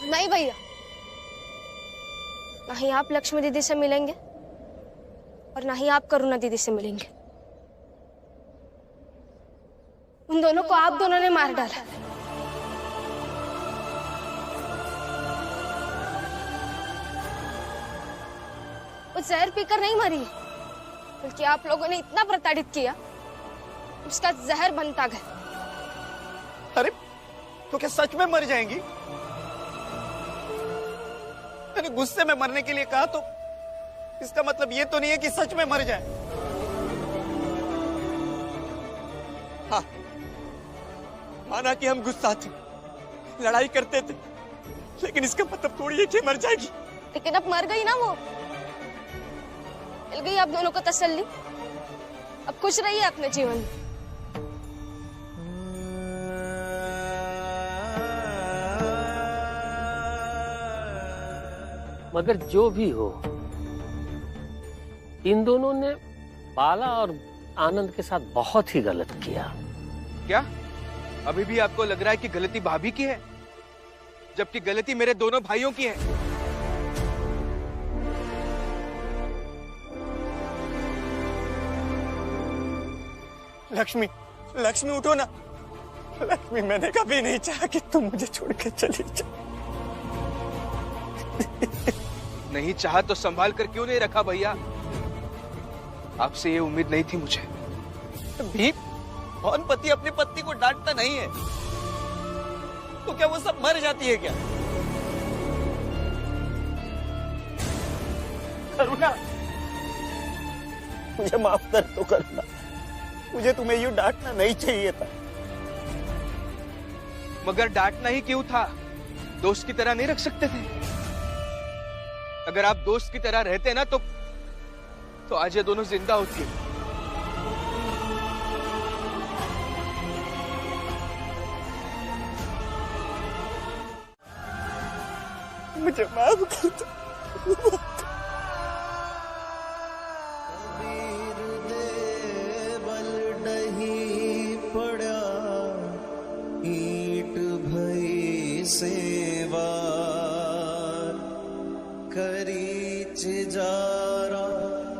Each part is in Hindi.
नहीं भैया, ना ही आप लक्ष्मी दीदी से मिलेंगे और ना ही आप करुणा दीदी से मिलेंगे। उन दोनों को आप दोनों ने मार डाला। वो जहर पीकर नहीं मरी, बल्कि आप लोगों ने इतना प्रताड़ित किया, उसका जहर बनता गया। अरे तो क्या सच में मर जाएंगी? मैंने गुस्से में मरने के लिए कहा, तो इसका मतलब ये तो नहीं है कि सच में मर जाए। हाँ, माना कि हम गुस्सा थे, लड़ाई करते थे, लेकिन इसका मतलब थोड़ी है कि मर जाएगी। लेकिन अब मर गई ना वो, मिल गई आप दोनों को तसल्ली। अब खुश रहिए अपने जीवन में। मगर जो भी हो, इन दोनों ने बाला और आनंद के साथ बहुत ही गलत किया। क्या अभी भी आपको लग रहा है कि गलती भाभी की है, जबकि गलती मेरे दोनों भाइयों की है? लक्ष्मी, लक्ष्मी उठो ना। लक्ष्मी, मैंने कभी नहीं चाहा कि तुम मुझे छोड़कर चली जाओ। नहीं चाहा तो संभाल कर क्यों नहीं रखा भैया? आपसे ये उम्मीद नहीं थी मुझे। भी कौन पति अपनी पत्नी को डांटता नहीं है? तो क्या वो सब मर जाती है क्या? करुणा, मुझे माफ कर दो करुणा, मुझे तुम्हें यूं डांटना नहीं चाहिए था। मगर डांटना ही क्यों था? दोस्त की तरह नहीं रख सकते थे? अगर आप दोस्त की तरह रहते ना तो आज ये दोनों जिंदा होती। मुझे माफ कर दो। ईट भई सेवा करीच जारा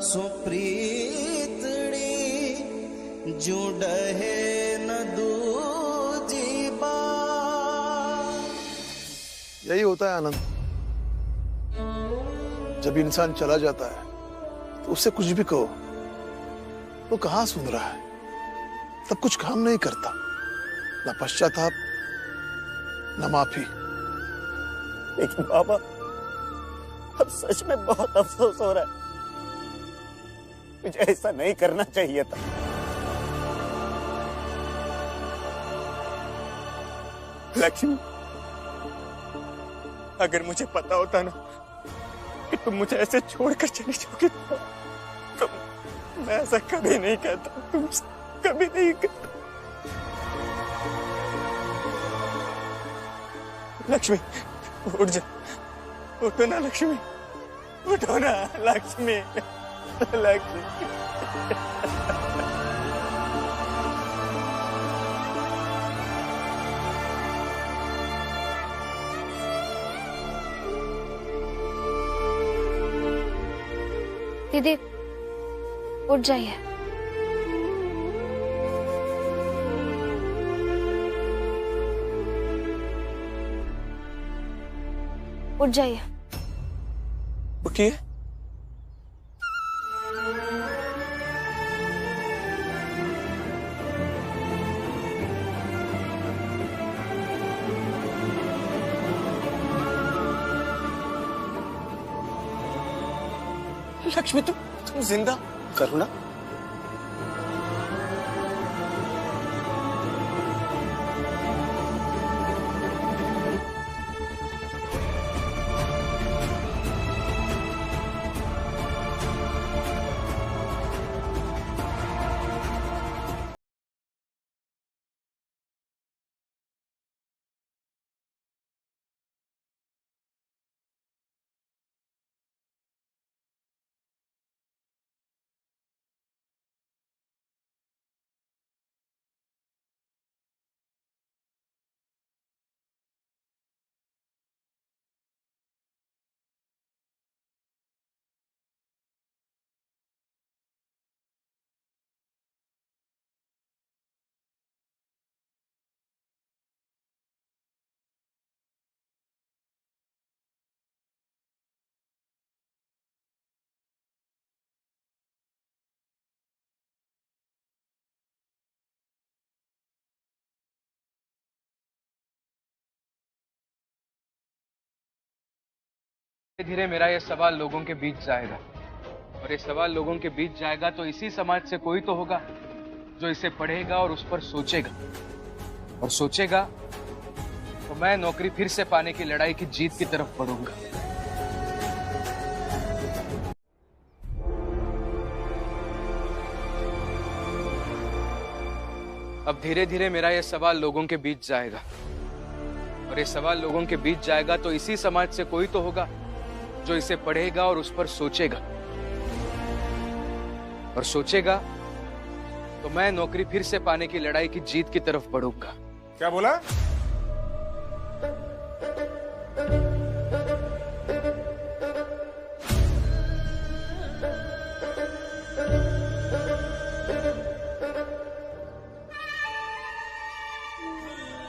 सुप्रीतड़ी जो डहे न दूजी बार। यही होता है आनंद, जब इंसान चला जाता है तो उससे कुछ भी कहो वो कहाँ सुन रहा है, तब कुछ काम नहीं करता, ना पश्चाताप ना माफी। लेकिन बाबा, अब सच में बहुत अफसोस हो रहा है। मुझे ऐसा नहीं करना चाहिए था। लक्ष्मी, अगर मुझे पता होता ना कि तुम मुझे ऐसे छोड़कर चली जाओगी, तो मैं ऐसा कभी नहीं कहता, तुमसे कभी नहीं कहता। लक्ष्मी, उठ जा, उठो ना लक्ष्मी, उठो ना लक्ष्मी, लक्ष्मी। दीदी उठ जाइए। उठ जाइए। उठिए। लक्ष्मी, तुम जिंदा? करुणा, धीरे मेरा ये सवाल लोगों के बीच जाएगा, और ये सवाल लोगों के बीच जाएगा तो इसी समाज से कोई तो होगा जो इसे पढ़ेगा और उस पर सोचेगा, और सोचेगा तो मैं नौकरी फिर से पाने की लड़ाई की जीत की तरफ बढ़ूंगा। अब धीरे धीरे मेरा यह सवाल लोगों के बीच जाएगा, और ये सवाल लोगों के बीच जाएगा तो इसी समाज से कोई तो होगा जो इसे पढ़ेगा और उस पर सोचेगा, और सोचेगा तो मैं नौकरी फिर से पाने की लड़ाई की जीत की तरफ बढ़ूंगा। क्या बोला?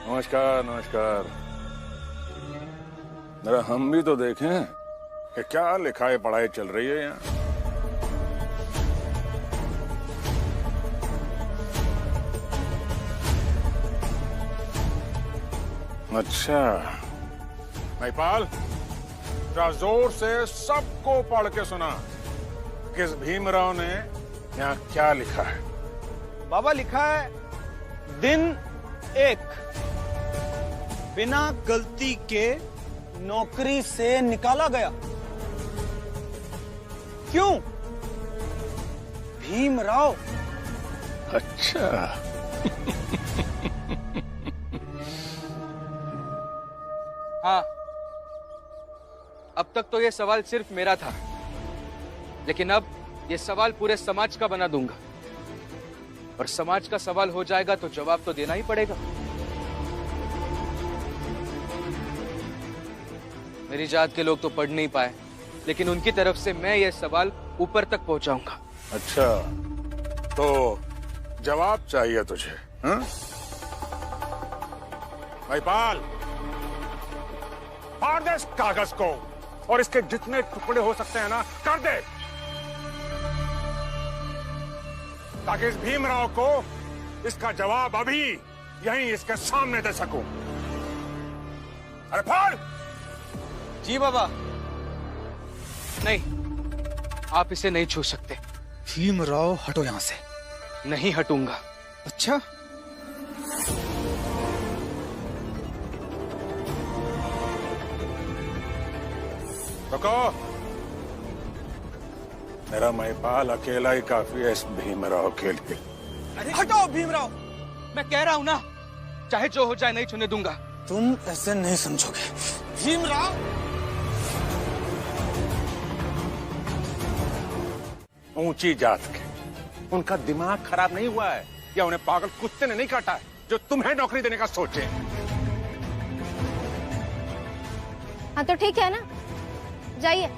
नमस्कार नमस्कार। जरा हम भी तो देखें कि क्या लिखाई पढ़ाई चल रही है यहाँ। अच्छा महिपाल, जरा जोर से सबको पढ़ के सुना किस भीमराव ने यहाँ क्या लिखा है। बाबा लिखा है, दिन 1, बिना गलती के नौकरी से निकाला गया। क्यों? भीमराव। अच्छा हाँ, अब तक तो ये सवाल सिर्फ मेरा था, लेकिन अब ये सवाल पूरे समाज का बना दूंगा, और समाज का सवाल हो जाएगा तो जवाब तो देना ही पड़ेगा। मेरी जात के लोग तो पढ़ नहीं पाए, लेकिन उनकी तरफ से मैं ये सवाल ऊपर तक पहुंचाऊंगा। अच्छा, तो जवाब चाहिए तुझे? हाँ? महिपाल, फाड़ दे इस कागज को और इसके जितने टुकड़े हो सकते हैं ना कर दे, ताकि इस भीमराव को इसका जवाब अभी यहीं इसके सामने दे सकूं। अरे फाड़! जी बाबा। नहीं, आप इसे नहीं छू सकते। भीमराव हटो यहां से। नहीं हटूंगा। अच्छा, रुको, मेरा महिपाल अकेला ही काफी है इस भीमराव के लिए। अरे हटो भीमराव। मैं कह रहा हूं ना, चाहे जो हो जाए नहीं छूने दूंगा। तुम ऐसे नहीं समझोगे भीमराव। ऊंची जात के उनका दिमाग खराब नहीं हुआ है, या उन्हें पागल कुत्ते ने नहीं काटा है जो तुम्हें नौकरी देने का सोचे। हाँ तो ठीक है ना, जाइए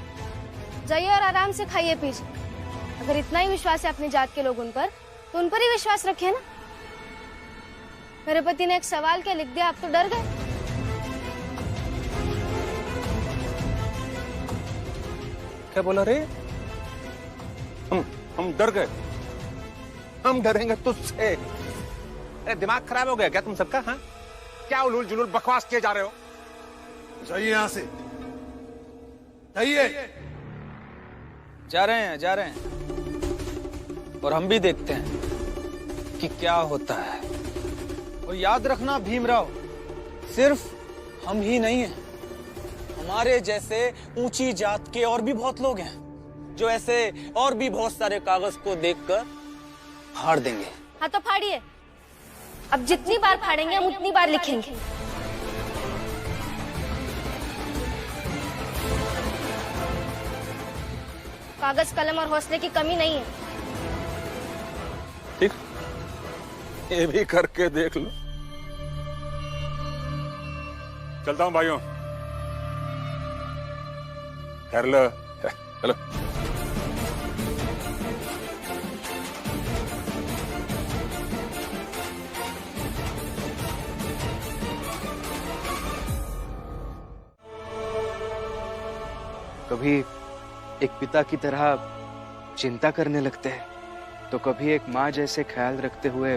जाइए और आराम से खाइए पीजिए। अगर इतना ही विश्वास है अपनी जात के लोगों पर, तो उन पर ही विश्वास रखिए ना। मेरे पति ने एक सवाल क्या लिख दिया, आप तो डर गए। क्या बोला रे? हम डर गए? हम डरेंगे तुझसे? अरे दिमाग खराब हो गया क्या तुम सबका? हाँ, क्या उलूल जुलूल बकवास किए जा रहे हो? जाइए यहां से, जाइए। जा रहे हैं और हम भी देखते हैं कि क्या होता है। और याद रखना भीमराव, सिर्फ हम ही नहीं हैं, हमारे जैसे ऊंची जात के और भी बहुत लोग हैं जो ऐसे और भी बहुत सारे कागज को देखकर फाड़ देंगे। हाँ तो फाड़िए, अब जितनी बार फाड़ेंगे हम उतनी बार लिखेंगे। कागज कलम और हौसले की कमी नहीं है। ठीक, ये भी करके देख लो। चलता हूं भाइयों, कर लो, चलो। कभी एक पिता की तरह चिंता करने लगते हैं, तो कभी एक माँ जैसे ख्याल रखते हुए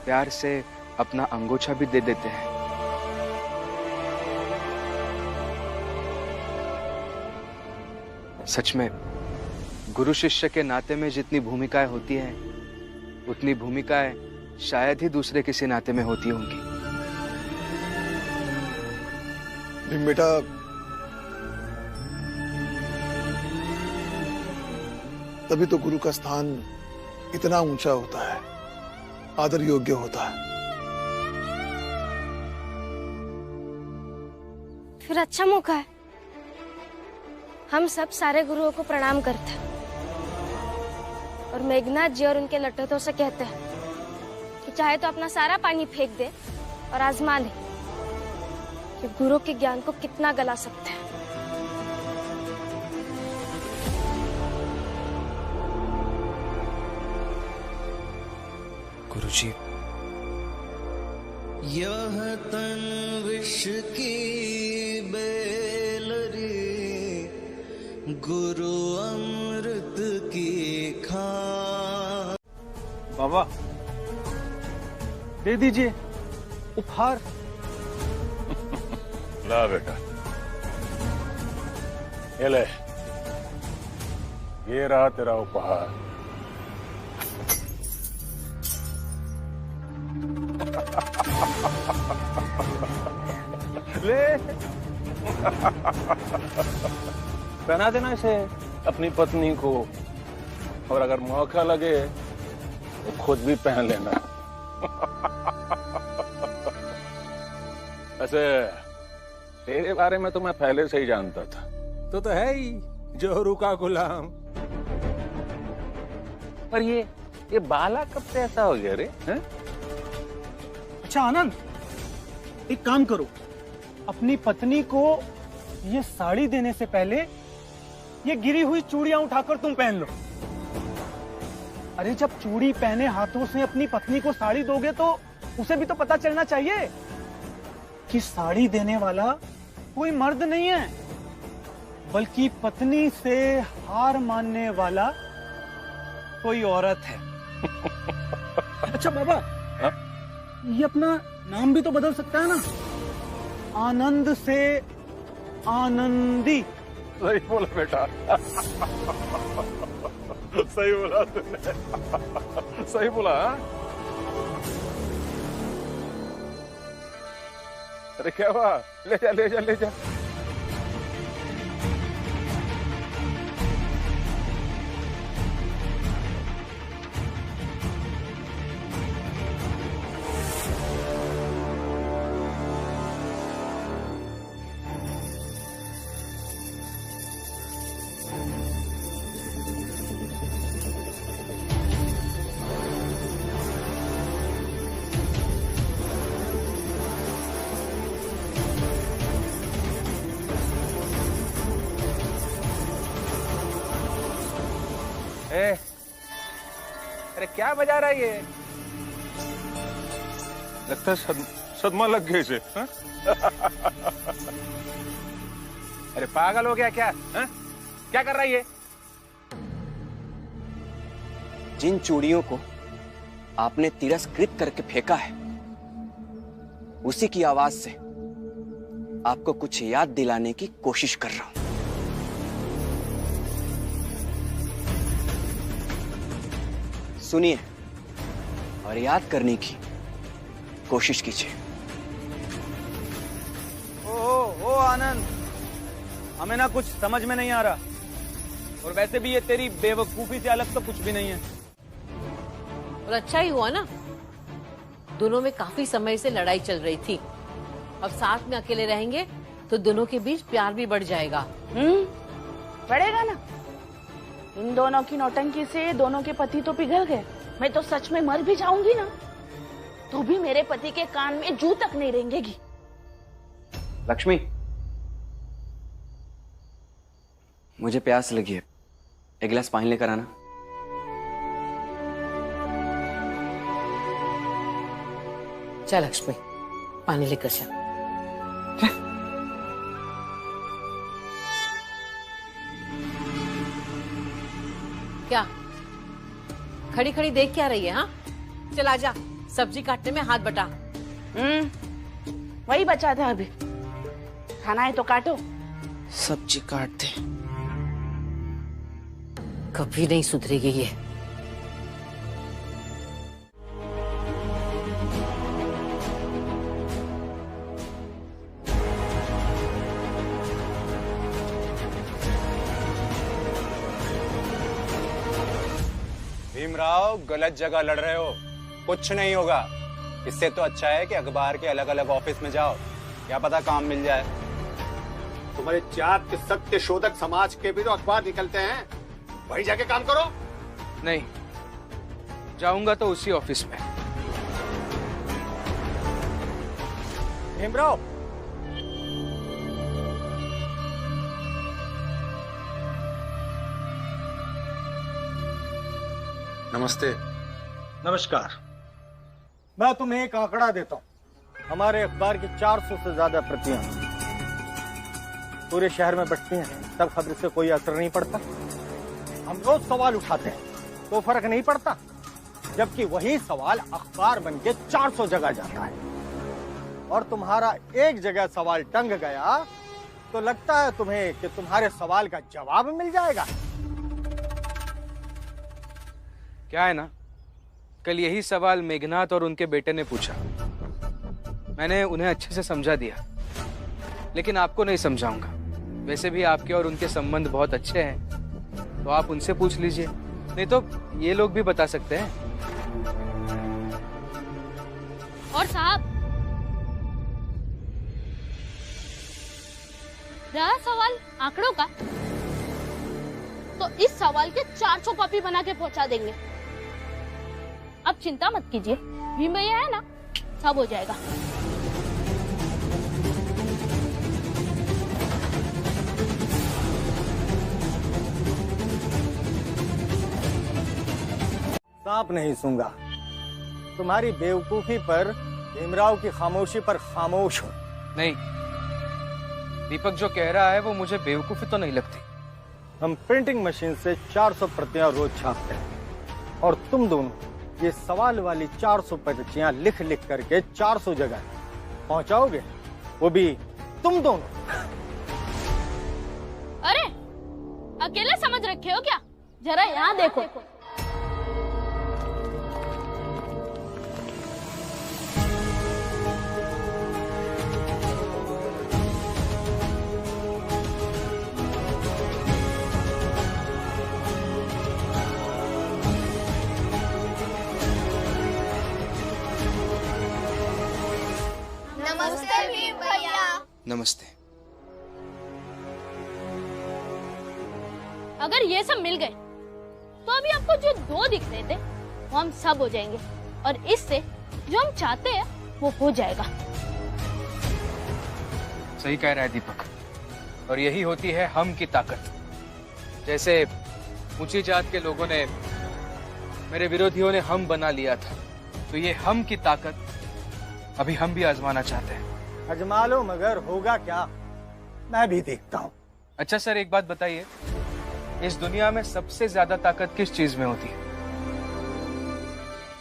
प्यार से अपना अंगूठा भी दे देते हैं। सच में गुरु शिष्य के नाते में जितनी भूमिकाएं होती हैं, उतनी भूमिकाएं शायद ही दूसरे किसी नाते में होती होंगी। भीम बेटा, तभी तो गुरु का स्थान इतना ऊंचा होता है, आदर योग्य होता है। फिर अच्छा मौका है, हम सब सारे गुरुओं को प्रणाम करते हैं और मेघनाथ जी और उनके लट्टों से कहते हैं कि चाहे तो अपना सारा पानी फेंक दे और आजमा ले कि गुरु के ज्ञान को कितना गला सकते हैं। गुरुजी, यह तन विष की बेलरी, गुरु अमृत की खान। बाबा दे दीजिए उपहार। ला बेटा, ये ले, ये रहा तेरा उपहार। ले पहना देना इसे अपनी पत्नी को, और अगर मौका लगे तो खुद भी पहन लेना। वैसे तेरे बारे में तो मैं पहले से ही जानता था। तो है ही जोरू का गुलाम। पर ये बाला कब से ऐसा हो गया रे? हैं? अच्छा आनंद, एक काम करो, अपनी पत्नी को ये साड़ी देने से पहले ये गिरी हुई चूड़ियां उठाकर तुम पहन लो। अरे जब चूड़ी पहने हाथों से अपनी पत्नी को साड़ी दोगे तो उसे भी तो पता चलना चाहिए कि साड़ी देने वाला कोई मर्द नहीं है, बल्कि पत्नी से हार मानने वाला कोई औरत है। अच्छा बाबा, ये अपना नाम भी तो बदल सकता है ना, आनंद से आनंदी। सही बोला बेटा। सही बोला तूने, सही बोला। अरे क्या हुआ? ले जा ले जा ले जा। अरे क्या बजा रहा है ये? लगता है सदमा लग गया इसे। हाँ? अरे पागल हो गया क्या? हा? क्या कर रहा है ये? जिन चूड़ियों को आपने तिरस्कृत करके फेंका है, उसी की आवाज से आपको कुछ याद दिलाने की कोशिश कर रहा हूं। सुनिए और याद करने की कोशिश कीजिए। ओ आनंद, हमें ना कुछ समझ में नहीं आ रहा, और वैसे भी ये तेरी बेवकूफी से अलग तो कुछ भी नहीं है। और अच्छा ही हुआ ना, दोनों में काफी समय से लड़ाई चल रही थी। अब साथ में अकेले रहेंगे तो दोनों के बीच प्यार भी बढ़ जाएगा। बढ़ेगा ना। इन दोनों की नौटंकी से दोनों के पति तो पिघल गए। मैं तो सच में मर भी जाऊंगी ना, तो भी मेरे पति के कान में जू तक नहीं रेंगेगी। लक्ष्मी, मुझे प्यास लगी है, एक गिलास पानी लेकर आना। चल लक्ष्मी, पानी लेकर चल। क्या खड़ी खड़ी देख क्या रही है? हाँ, चल आजा, सब्जी काटने में हाथ बटा। वही बचा था अभी। खाना है तो काटो। सब्जी काट दे। कभी नहीं सुधरेगी ये। भीमराव, गलत जगह लड़ रहे हो, कुछ नहीं होगा। इससे तो अच्छा है कि अखबार के अलग अलग ऑफिस में जाओ, क्या पता काम मिल जाए। तुम्हारे जात के सत्य शोधक समाज के भी तो अखबार निकलते हैं, वही जाके काम करो। नहीं, जाऊंगा तो उसी ऑफिस में। भीमराव, नमस्ते। नमस्कार। मैं तुम्हें एक आंकड़ा देता हूं। हमारे अखबार की 400 से ज्यादा प्रतियां पूरे शहर में बंटती हैं, तब खबर से कोई असर नहीं पड़ता। हम रोज सवाल उठाते हैं तो फर्क नहीं पड़ता, जबकि वही सवाल अखबार बन के 400 जगह जाता है। और तुम्हारा एक जगह सवाल टंग गया तो लगता है तुम्हें कि तुम्हारे सवाल का जवाब मिल जाएगा। क्या है ना, कल यही सवाल मेघनाथ और उनके बेटे ने पूछा। मैंने उन्हें अच्छे से समझा दिया, लेकिन आपको नहीं समझाऊंगा। वैसे भी आपके और उनके संबंध बहुत अच्छे हैं, तो आप उनसे पूछ लीजिए, नहीं तो ये लोग भी बता सकते हैं। और साहब, रहा सवाल आंकड़ों का, तो इस सवाल के 400 कॉपी बना के पहुंचा देंगे। अब चिंता मत कीजिए, भीम भैया है ना, सब हो जाएगा। सांप नहीं सूंघा। तुम्हारी बेवकूफी पर, भीमराव की खामोशी पर खामोश हो। नहीं, दीपक जो कह रहा है वो मुझे बेवकूफी तो नहीं लगती। हम प्रिंटिंग मशीन से 400 प्रतियां रोज छापते हैं, और तुम दोनों ये सवाल वाली 400 प्रतियां लिख लिख करके 400 जगह पहुंचाओगे, वो भी तुम दोनों। अरे, अकेले समझ रखे हो क्या? जरा यहाँ देखो। नमस्ते भीम भैया। नमस्ते। अगर ये सब मिल गए तो अभी आपको जो 2 दिख रहे थे वो हम सब हो जाएंगे, और इससे जो हम चाहते हैं वो हो जाएगा। सही कह रहा है दीपक, और यही होती है हम की ताकत। जैसे ऊंची जात के लोगों ने, मेरे विरोधियों ने हम बना लिया था, तो ये हम की ताकत अभी हम भी आजमाना चाहते हैं। आजमा लो, मगर होगा क्या, मैं भी देखता हूँ। अच्छा सर, एक बात बताइए, इस दुनिया में सबसे ज्यादा ताकत किस चीज में होती है?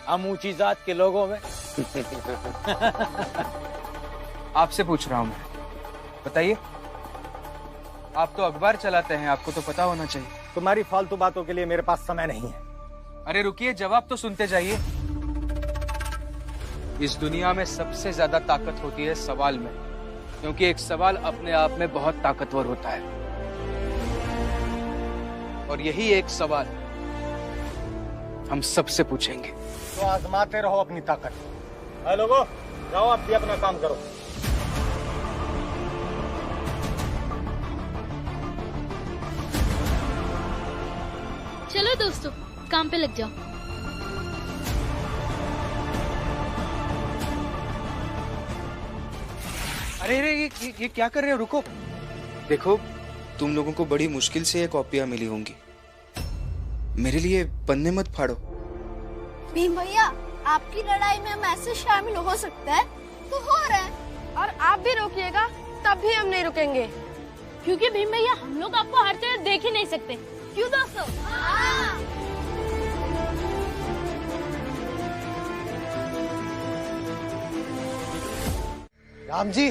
हम ऊंची जात के लोगों में। आपसे पूछ रहा हूं मैं, बताइए। आप तो अखबार चलाते हैं, आपको तो पता होना चाहिए। तुम्हारी फालतू बातों के लिए मेरे पास समय नहीं है। अरे रुकिए, जवाब तो सुनते जाइए। इस दुनिया में सबसे ज्यादा ताकत होती है सवाल में, क्योंकि एक सवाल अपने आप में बहुत ताकतवर होता है। और यही एक सवाल हम सबसे पूछेंगे। तो आजमाते रहो अपनी ताकत। है लोगों, जाओ आप भी अपना काम करो। चलो दोस्तों, काम पे लग जाओ। अरे अरे, ये क्या कर रहे हो? रुको। देखो, तुम लोगों को बड़ी मुश्किल से ये कॉपियां मिली होंगी। मेरे लिए पन्ने मत फाड़ो। भीम भैया, आपकी लड़ाई में हम ऐसे शामिल हो सकते हैं तो हो रहे हैं, और आप भी रोकिएगा तब भी हम नहीं रुकेंगे, क्योंकि भीम भैया हम लोग आपको हर जगह देख ही नहीं सकते। क्यों दोस्तों? राम जी,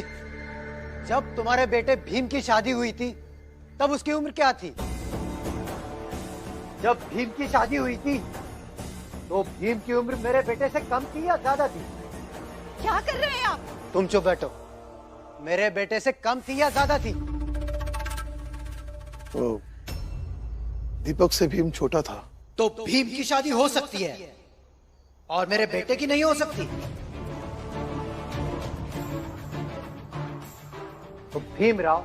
जब तुम्हारे बेटे भीम की शादी हुई थी तब उसकी उम्र क्या थी? जब भीम की शादी हुई थी तो भीम की उम्र मेरे बेटे से कम थी या ज्यादा थी? क्या कर रहे हैं आप? तुम चुप बैठो। मेरे बेटे से कम थी या ज्यादा थी? तो दीपक से भीम छोटा था। तो भीम की शादी हो सकती है और मेरे बेटे की नहीं हो सकती। तो भीमराव,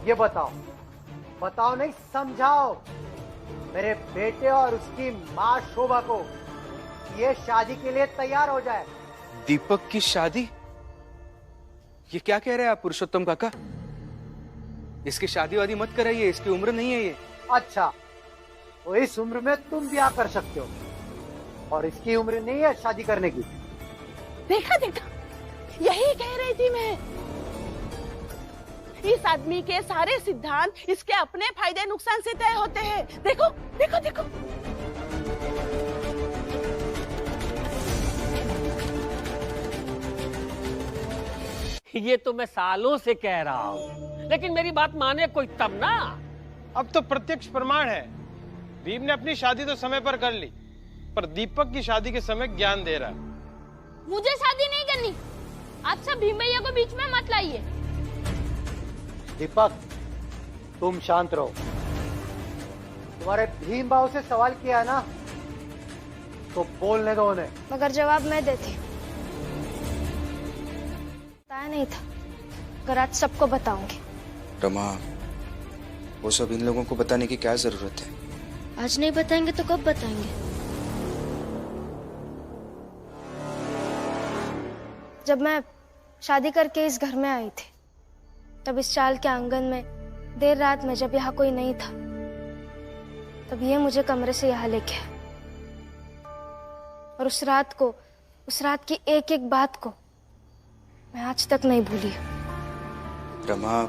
ये बताओ नहीं, समझाओ मेरे बेटे और उसकी मां शोभा को ये शादी के लिए तैयार हो जाए। दीपक की शादी? ये क्या कह रहे हैं आप पुरुषोत्तम काका? इसकी शादी वादी मत कराइए, इसकी उम्र नहीं है ये। अच्छा, तो इस उम्र में तुम ब्याह कर सकते हो और इसकी उम्र नहीं है शादी करने की। देखा, यही कह रही थी मैं। इस आदमी के सारे सिद्धांत इसके अपने फायदे नुकसान से तय होते हैं। देखो। ये तो मैं सालों से कह रहा हूँ, लेकिन मेरी बात माने कोई तब ना। अब तो प्रत्यक्ष प्रमाण है। भीम ने अपनी शादी तो समय पर कर ली, पर दीपक की शादी के समय ज्ञान दे रहा है। मुझे शादी नहीं करनी। आप सब भीम भैया को बीच में मत लाइए। दीपक, तुम शांत रहो। तुम्हारे भीम भाव से सवाल किया ना, तो बोलने दो उन्हें। मगर जवाब मैं देती। बताया नहीं था, मगर आज सबको बताऊंगी। रमा, वो सब इन लोगों को बताने की क्या जरूरत है? आज नहीं बताएंगे तो कब बताएंगे? जब मैं शादी करके इस घर में आई थी, तब इस चाल के आंगन में देर रात में जब यहाँ कोई नहीं था, तब ये मुझे कमरे से यहाँ लेके आए। और उस रात की एक एक बात को मैं आज तक नहीं भूली। रमा,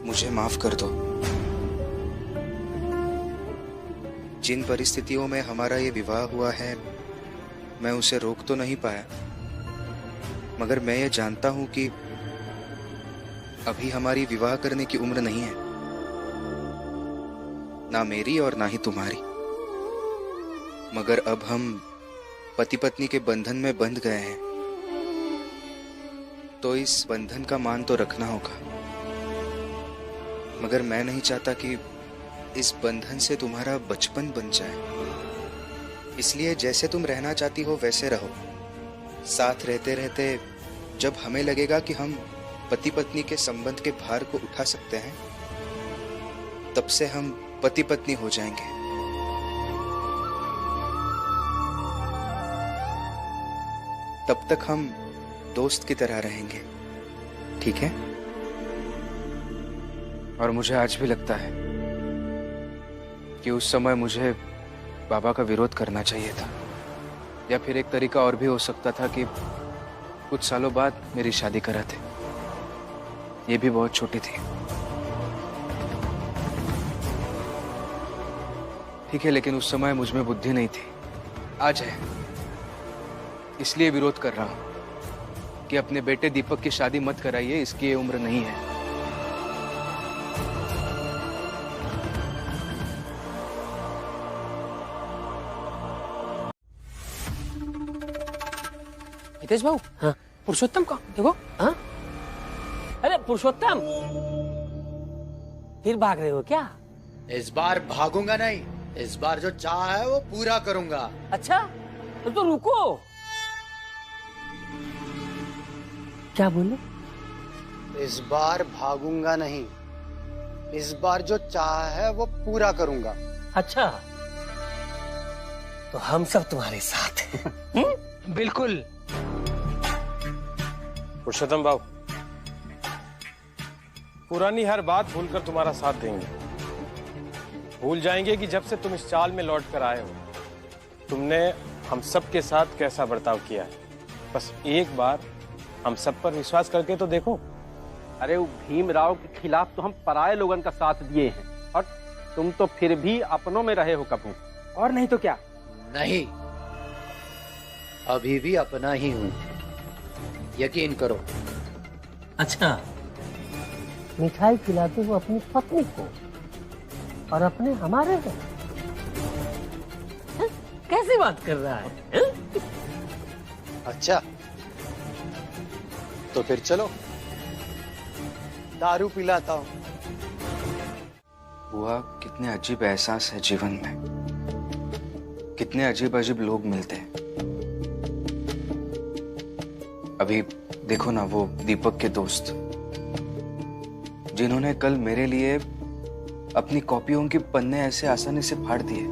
मुझे माफ कर दो। जिन परिस्थितियों में हमारा ये विवाह हुआ है, मैं उसे रोक तो नहीं पाया, मगर मैं ये जानता हूं कि अभी हमारी विवाह करने की उम्र नहीं है, ना मेरी और ना ही तुम्हारी। मगर अब हम पति पत्नी के बंधन में बंध गए हैं, तो इस बंधन का मान तो रखना होगा। मगर मैं नहीं चाहता कि इस बंधन से तुम्हारा बचपन बन जाए। इसलिए जैसे तुम रहना चाहती हो वैसे रहो। साथ रहते रहते जब हमें लगेगा कि हम पति पत्नी के संबंध के भार को उठा सकते हैं, तब से हम पति पत्नी हो जाएंगे। तब तक हम दोस्त की तरह रहेंगे, ठीक है? और मुझे आज भी लगता है कि उस समय मुझे बाबा का विरोध करना चाहिए था, या फिर एक तरीका और भी हो सकता था कि कुछ सालों बाद मेरी शादी कराते। ये भी बहुत छोटी थी। ठीक है, लेकिन उस समय मुझ में बुद्धि नहीं थी। आज है, इसलिए विरोध कर रहा हूं कि अपने बेटे दीपक की शादी मत कराइए, इसकी ये उम्र नहीं है। हितेश भाऊ, हाँ? पुरुषोत्तम का देखो। हाँ? अरे पुरुषोत्तम, फिर भाग रहे हो क्या? इस बार भागूंगा नहीं, इस बार जो चाह है वो पूरा करूंगा। अच्छा, तो रुको। क्या बोले? इस बार भागूंगा नहीं, इस बार जो चाह है वो पूरा करूंगा। अच्छा, तो हम सब तुम्हारे साथ हैं। बिल्कुल। पुरुषोत्तम बाबू, पुरानी हर बात भूलकर तुम्हारा साथ देंगे। भूल जाएंगे कि जब से तुम इस चाल में लौट कर आए हो, तुमने हम सब के साथ कैसा बर्ताव किया है। बस एक बार हम सब पर विश्वास करके तो देखो। अरे वो भीमराव के खिलाफ तो हम पराये लोगन का साथ दिए हैं, और तुम तो फिर भी अपनों में रहे हो कपूर। और नहीं तो क्या? नहीं, अभी भी अपना ही हूं, यकीन करो। अच्छा, मिठाई खिलाते हो अपनी पत्नी को? और अपने हमारे हैं? कैसी बात कर रहा है? अच्छा, तो फिर चलो दारू पिलाता हूँ। बुआ, कितने अजीब एहसास है जीवन में, कितने अजीब अजीब लोग मिलते हैं। अभी देखो ना, वो दीपक के दोस्त जिन्होंने कल मेरे लिए अपनी कॉपियों के पन्ने ऐसे आसानी से फाड़ दिए।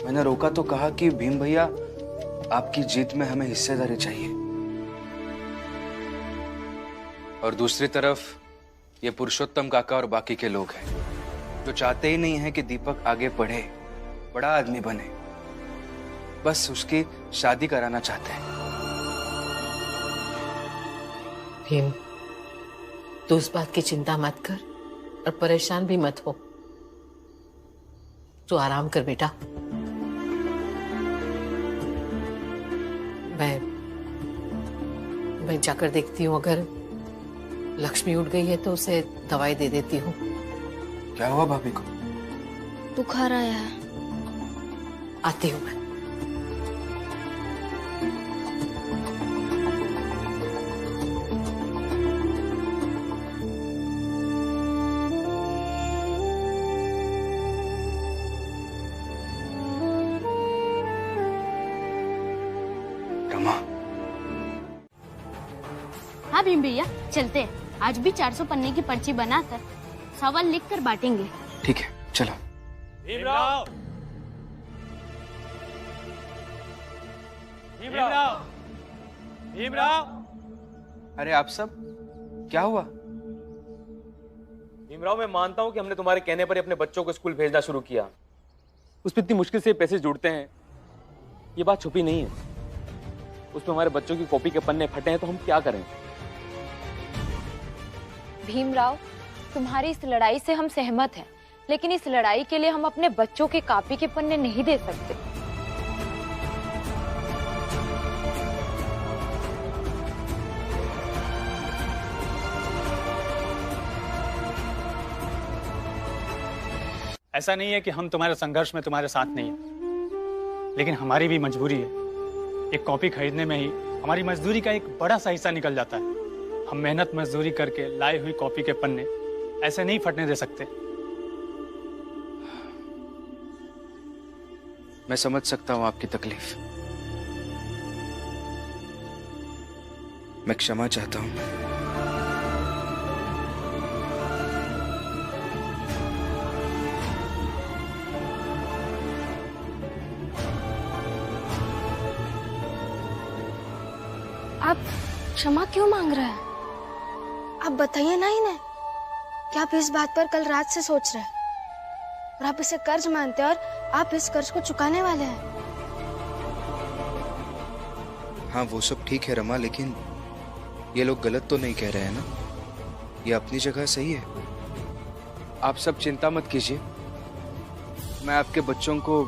मैंने रोका तो कहा कि भीम भैया, आपकी जीत में हमें हिस्सेदारी चाहिए। और दूसरी तरफ ये पुरुषोत्तम काका और बाकी के लोग हैं जो चाहते ही नहीं है कि दीपक आगे बढ़े, बड़ा आदमी बने, बस उसकी शादी कराना चाहते हैं। भीम, तू उस बात की चिंता मत कर और परेशान भी मत हो। तू आराम कर बेटा। मैं जाकर देखती हूँ, अगर लक्ष्मी उठ गई है तो उसे दवाई दे देती हूँ। क्या हुआ भाभी को? बुखार आया है। आती हूँ मैं। हाँ भीम भैया, चलते हैं। आज भी 400 पन्ने की पर्ची बनाकर सवाल लिख कर बांटेंगे। ठीक है, चलो। भीमराव, भीमराव, भीमराव। अरे आप सब, क्या हुआ? भीमराव, मैं मानता हूं कि हमने तुम्हारे कहने पर ही अपने बच्चों को स्कूल भेजना शुरू किया। उसमें इतनी मुश्किल से पैसे जुड़ते हैं, ये बात छुपी नहीं है। उसमें हमारे बच्चों की कॉपी के पन्ने फटे हैं तो हम क्या करें? भीमराव, तुम्हारी इस लड़ाई से हम सहमत हैं, लेकिन इस लड़ाई के लिए हम अपने बच्चों के कॉपी के पन्ने नहीं दे सकते। ऐसा नहीं है कि हम तुम्हारे संघर्ष में तुम्हारे साथ नहीं हैं, लेकिन हमारी भी मजबूरी है। एक कॉपी खरीदने में ही हमारी मजदूरी का एक बड़ा सा हिस्सा निकल जाता है। हम मेहनत मजदूरी करके लाई हुई कॉपी के पन्ने ऐसे नहीं फटने दे सकते। मैं समझ सकता हूं आपकी तकलीफ। मैं क्षमा चाहता हूं। आप क्षमा क्यों मांग रहे हैं? आप बताइए ना इन्हें कि आप इस बात पर कल रात से सोच रहे हैं और आप इसे कर्ज मानते हैं और आप इस कर्ज को चुकाने वाले हैं। हाँ, वो सब ठीक है रमा, लेकिन ये लोग गलत तो नहीं कह रहे हैं ना? ये अपनी जगह सही है। आप सब चिंता मत कीजिए, मैं आपके बच्चों को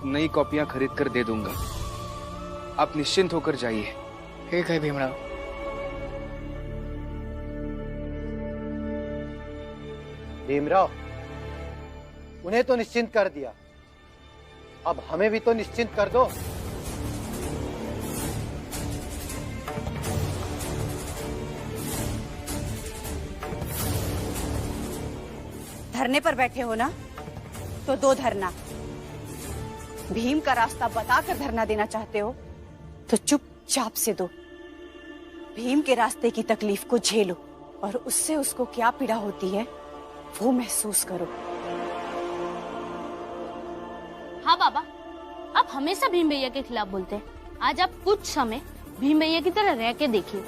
नई कॉपियां खरीद कर दे दूंगा। आप निश्चिंत होकर जाइए। ठीक है भीमराव। भीमराव, उन्हें तो निश्चिंत कर दिया, अब हमें भी तो निश्चिंत कर दो। धरने पर बैठे हो ना, तो दो धरना। भीम का रास्ता बताकर धरना देना चाहते हो तो चुपचाप से दो। भीम के रास्ते की तकलीफ को झेलो और उससे उसको क्या पीड़ा होती है वो महसूस करो। हाँ बाबा, आप हमेशा भीम भैया के खिलाफ बोलते हैं। आज आप कुछ समय भीम भैया की तरह रह के देखिए।